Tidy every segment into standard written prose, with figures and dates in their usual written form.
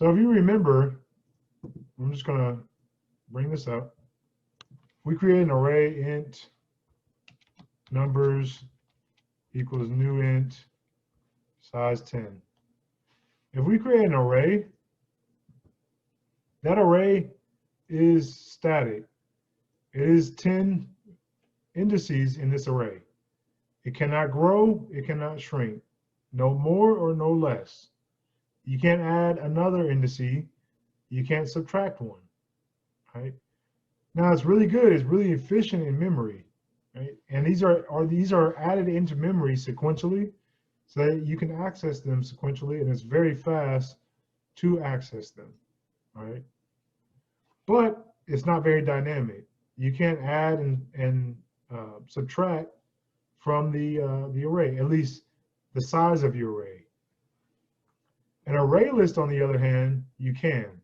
So if you remember, I'm just going to bring this up. We create an array int numbers equals new int size 10. If we create an array, that array is static. It is 10 indices in this array. It cannot grow, it cannot shrink, no more or no less. You can't add another indice, you can't subtract one, right? Now it's really good, it's really efficient in memory, right? And these are added into memory sequentially, so that you can access them sequentially, and it's very fast to access them, right? But it's not very dynamic. You can't add and subtract from the array, at least the size of your array. An array list, on the other hand, you can.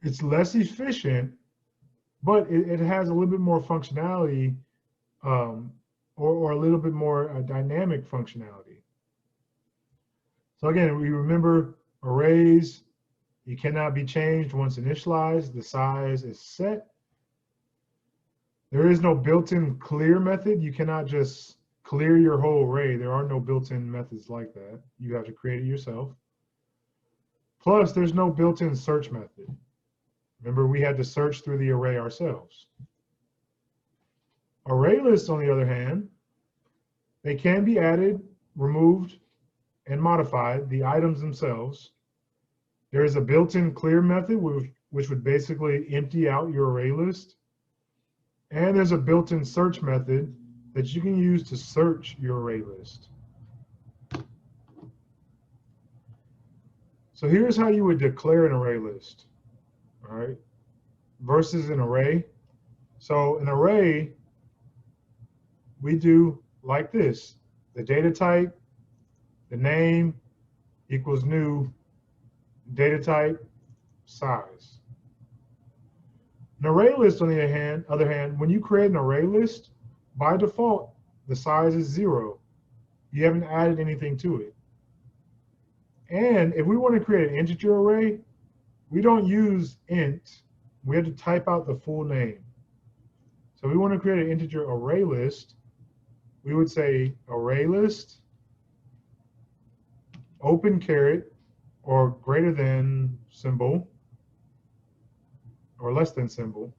It's less efficient, but it has a little bit more functionality, or a little bit more dynamic functionality. So again, we remember arrays, you cannot be changed once initialized. The size is set. There is no built-in clear method. You cannot just clear your whole array. There are no built-in methods like that. You have to create it yourself. Plus, there's no built-in search method. Remember, we had to search through the array ourselves. Array lists, on the other hand, they can be added, removed, and modified, the items themselves. There is a built-in clear method, which would basically empty out your array list. And there's a built-in search method that you can use to search your array list. So here's how you would declare an array list, all right, versus an array. So an array, we do like this. The data type, the name equals new data type size. An array list, on the other hand, when you create an array list, by default, the size is 0. You haven't added anything to it. And if we want to create an integer array, we don't use int. We have to type out the full name. So if we want to create an integer array list, we would say array list, open caret, or greater than symbol, or less than symbol,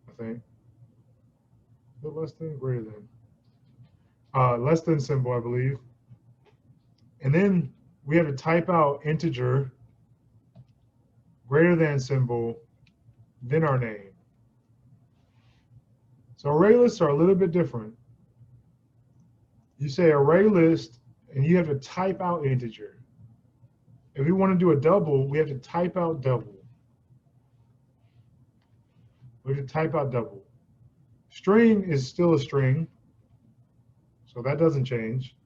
I think. Less than, greater than. Less than symbol, I believe. And then we have to type out integer, greater than symbol, then our name. So array lists are a little bit different. You say array list, and you have to type out integer. If we want to do a double, we have to type out double. We have to type out double. String is still a string, so that doesn't change.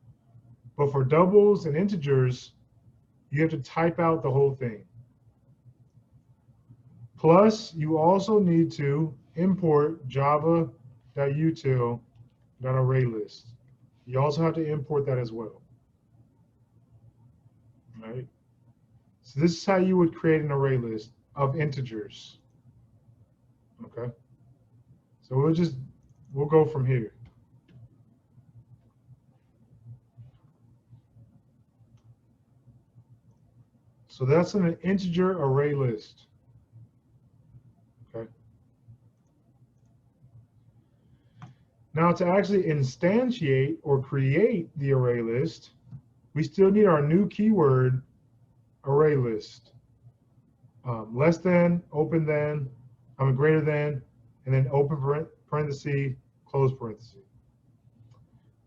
But for doubles and integers, you have to type out the whole thing. Plus, you also need to import java.util.ArrayList. You also have to import that as well. All right. So this is how you would create an array list of integers. Okay. So we'll go from here. So that's an integer array list. Okay. Now to actually instantiate or create the array list, we still need our new keyword array list. Less than, open than, greater than, and then open parenthesis, close parenthesis.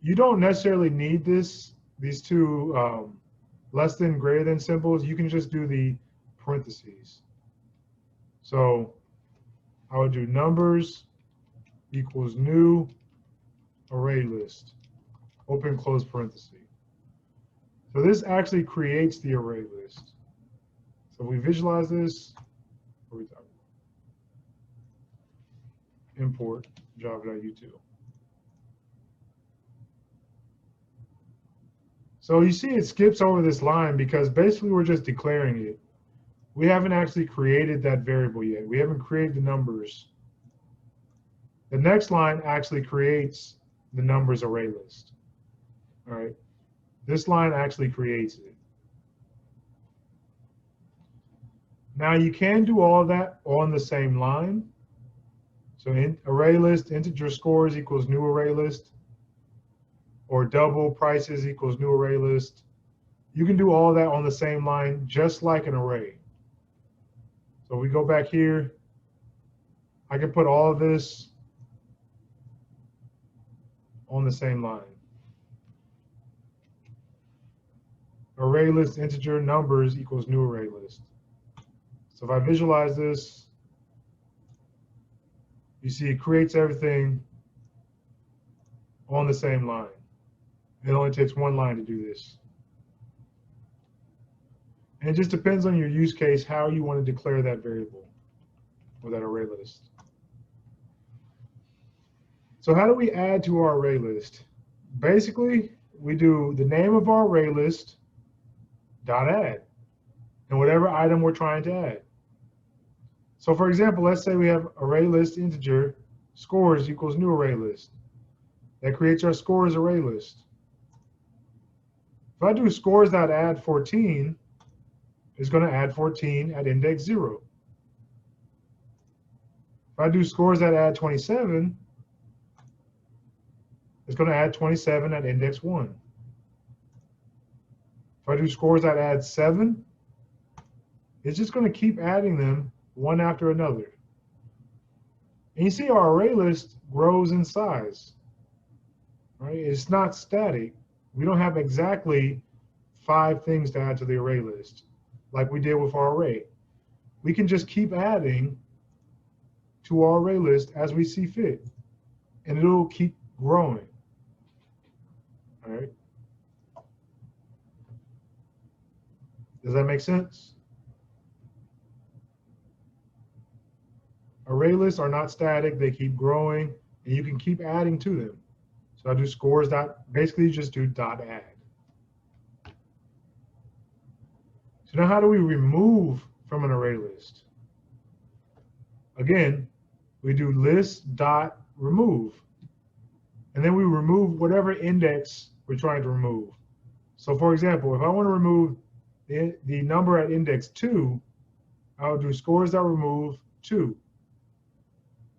You don't necessarily need these two less than, greater than symbols. You can just do the parentheses. So I would do numbers equals new array list, open close parenthesis. So this actually creates the array list. So if we visualize this, what are we talking about? Import java.util. So you see it skips over this line because basically we're just declaring it. we haven't actually created that variable yet. We haven't created the numbers. The next line actually creates the numbers array list. All right. This line actually creates it. Now you can do all of that on the same line. So in array list, integer scores equals new array list, or double prices equals new array list. You can do all that on the same line, just like an array. So we go back here, I can put all of this on the same line. Array list integer numbers equals new array list. So if I visualize this, you see it creates everything on the same line. It only takes one line to do this. And it just depends on your use case, how you want to declare that variable or that array list. So how do we add to our array list? Basically, we do the name of our array list dot add, and whatever item we're trying to add. So for example, let's say we have array list integer scores equals new array list. That creates our scores array list. If I do scores.add 14, it's going to add 14 at index 0. If I do scores.add 27, it's going to add 27 at index 1. If I do scores.add 7, it's just going to keep adding them one after another. And you see our array list grows in size. Right? It's not static. We don't have exactly 5 things to add to the array list like we did with our array. We can just keep adding to our array list as we see fit, and it'll keep growing. All right. Does that make sense? Array lists are not static. They keep growing, and you can keep adding to them. So I do scores dot, basically you just do dot add. So now how do we remove from an array list? Again, we do list dot remove. And then we remove whatever index we're trying to remove. So for example, if I want to remove the number at index 2, I'll do scores dot remove 2.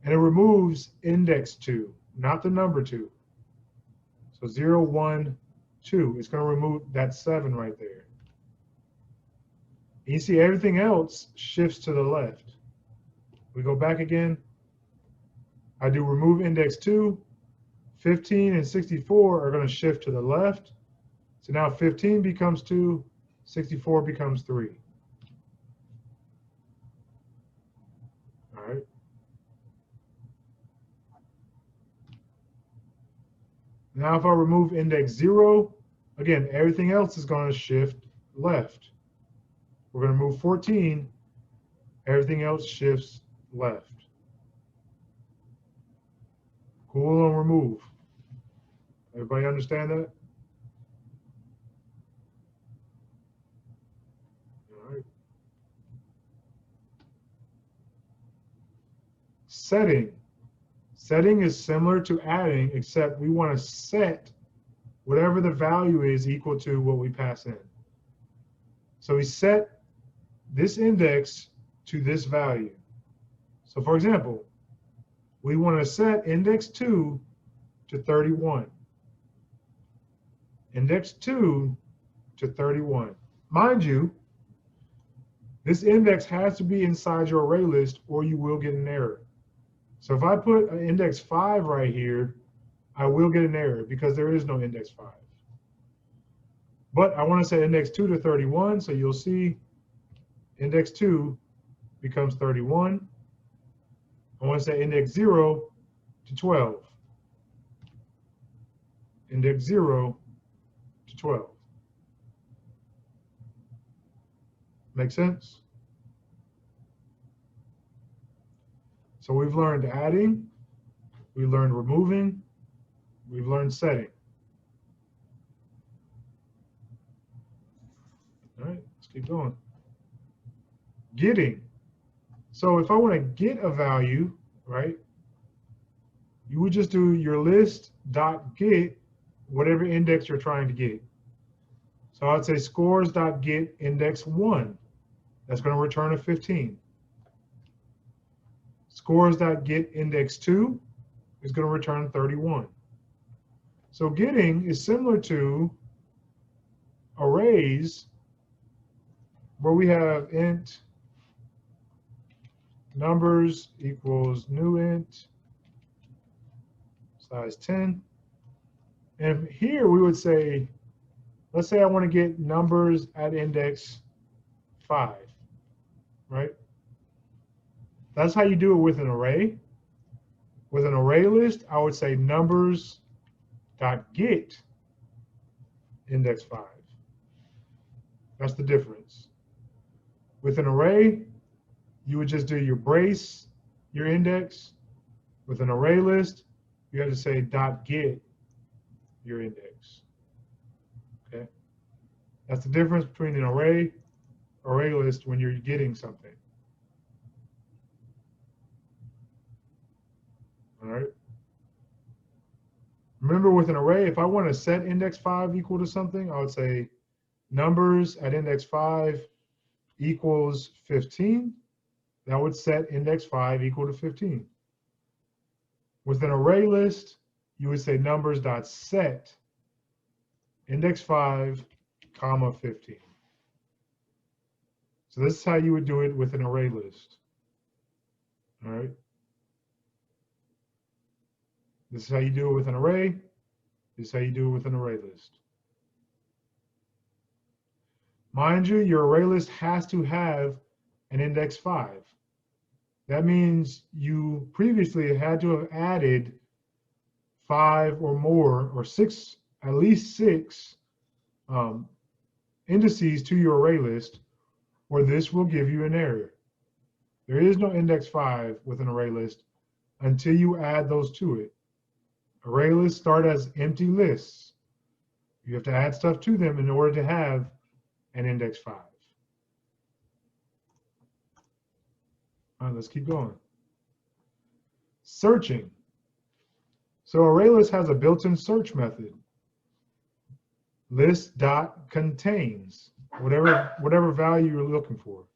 And it removes index 2, not the number 2. So 0, 1, 2. It's going to remove that 7 right there. And you see everything else shifts to the left. We go back again. I do remove index 2. 15 and 64 are going to shift to the left. So now 15 becomes 2. 64 becomes 3. All right. Now if I remove index 0, again, everything else is going to shift left. We're going to move 14, everything else shifts left. Cool on remove. Everybody understand that? All right. Setting. Setting is similar to adding, except we want to set whatever the value is equal to what we pass in. So we set this index to this value. So for example, we want to set index 2 to 31. Index 2 to 31. Mind you, this index has to be inside your array list or you will get an error. So if I put an index 5 right here, I will get an error because there is no index 5. But I want to set index 2 to 31, so you'll see index 2 becomes 31. I want to set index 0 to 12. Index 0 to 12. Make sense? So we've learned adding, we learned removing, we've learned setting. All right, let's keep going. Getting. So if I want to get a value, right, you would just do your list dot get whatever index you're trying to get. So I'd say scores dot get index 1. That's going to return a 15. Scores dot get index 2 is going to return 31. So getting is similar to arrays where we have int numbers equals new int size 10. And here we would say, let's say I want to get numbers at index 5, right? That's how you do it with an array. With an array list, I would say numbers dot get index 5. That's the difference. With an array, you would just do your brace, your index. With an array list, you have to say dot get your index. Okay? That's the difference between an array list when you're getting something. All right. Remember, with an array, if I want to set index 5 equal to something, I would say numbers at index 5 equals 15. That would set index 5 equal to 15. With an array list, you would say numbers dot set index 5 comma 15. So this is how you would do it with an array list. All right. This is how you do it with an array. This is how you do it with an array list. Mind you, your array list has to have an index 5. That means you previously had to have added 5 or more, or 6, at least 6 indices to your array list, or this will give you an error. There is no index 5 with an array list until you add those to it. Array lists start as empty lists. You have to add stuff to them in order to have an index 5. All right, let's keep going. Searching. So ArrayList has a built-in search method. List.contains, whatever value you're looking for.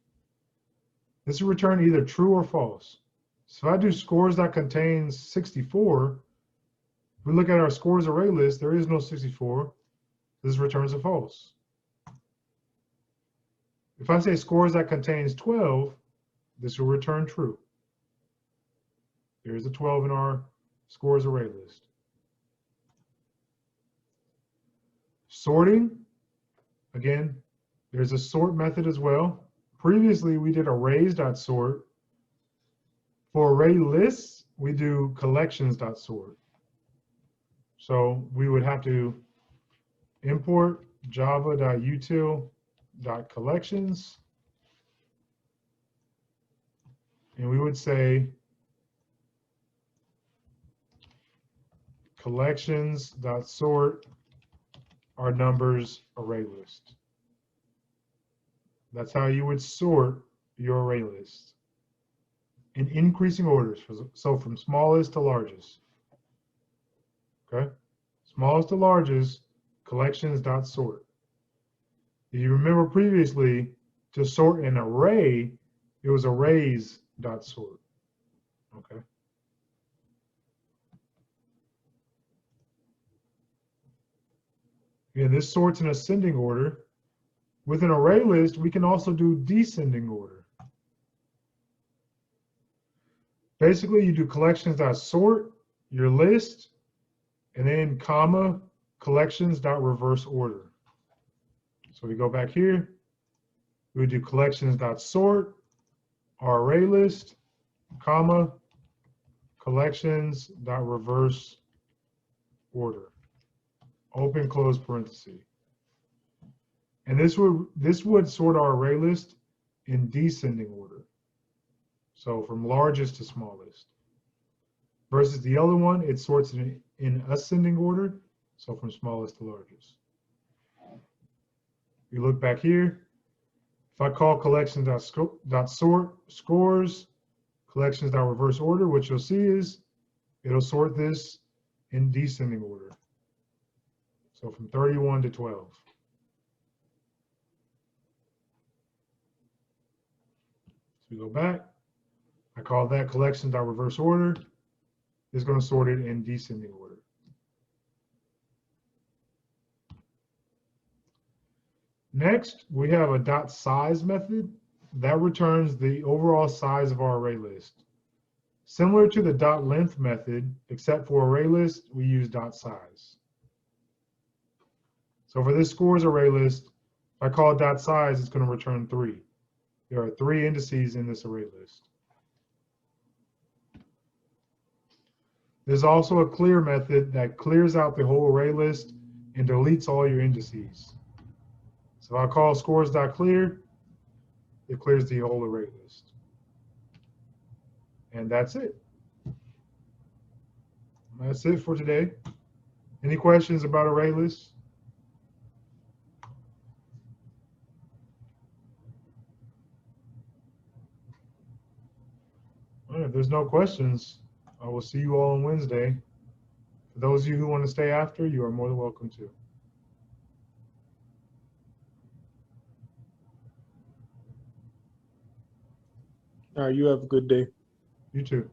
This will return either true or false. So if I do scores.contains 64, if we look at our scores array list, there is no 64. This returns a false. If I say scores.contains 12, this will return true. There is a 12 in our scores array list. Sorting, again, there's a sort method as well. Previously, we did arrays.sort. For array lists, we do collections.sort. So we would have to import java.util.collections. And we would say collections.sort our numbers array list. That's how you would sort your array list in increasing orders. So from smallest to largest. Okay? Smallest to largest, collections.sort. If you remember previously, to sort an array, it was arrays.sort. Okay? Again, this sorts in ascending order. With an array list, we can also do descending order. Basically, you do collections.sort, your list, and then comma, collections.reverse order. So we go back here, we do collections.sort, our array list, comma, collections.reverse order. Open, close parenthesis. And this would sort our array list in descending order. So from largest to smallest. Versus the other one, it sorts in ascending order. So from smallest to largest. You look back here. If I call collections.sort scores, collections.reverse order, what you'll see is it'll sort this in descending order. So from 31 to 12. So we go back. I call that collections.reverse order. It's going to sort it in descending order. Next, we have a dot size method that returns the overall size of our array list. Similar to the dot length method, except for array list, we use dot size. So for this scores array list, if I call dot size, it's going to return 3. There are 3 indices in this array list. There's also a clear method that clears out the whole array list and deletes all your indices. So if I call scores.clear, it clears the whole array list. And that's it. That's it for today. Any questions about array lists? All right, if there's no questions, I will see you all on Wednesday. For those of you who want to stay after, you are more than welcome to. All right, you have a good day. You too.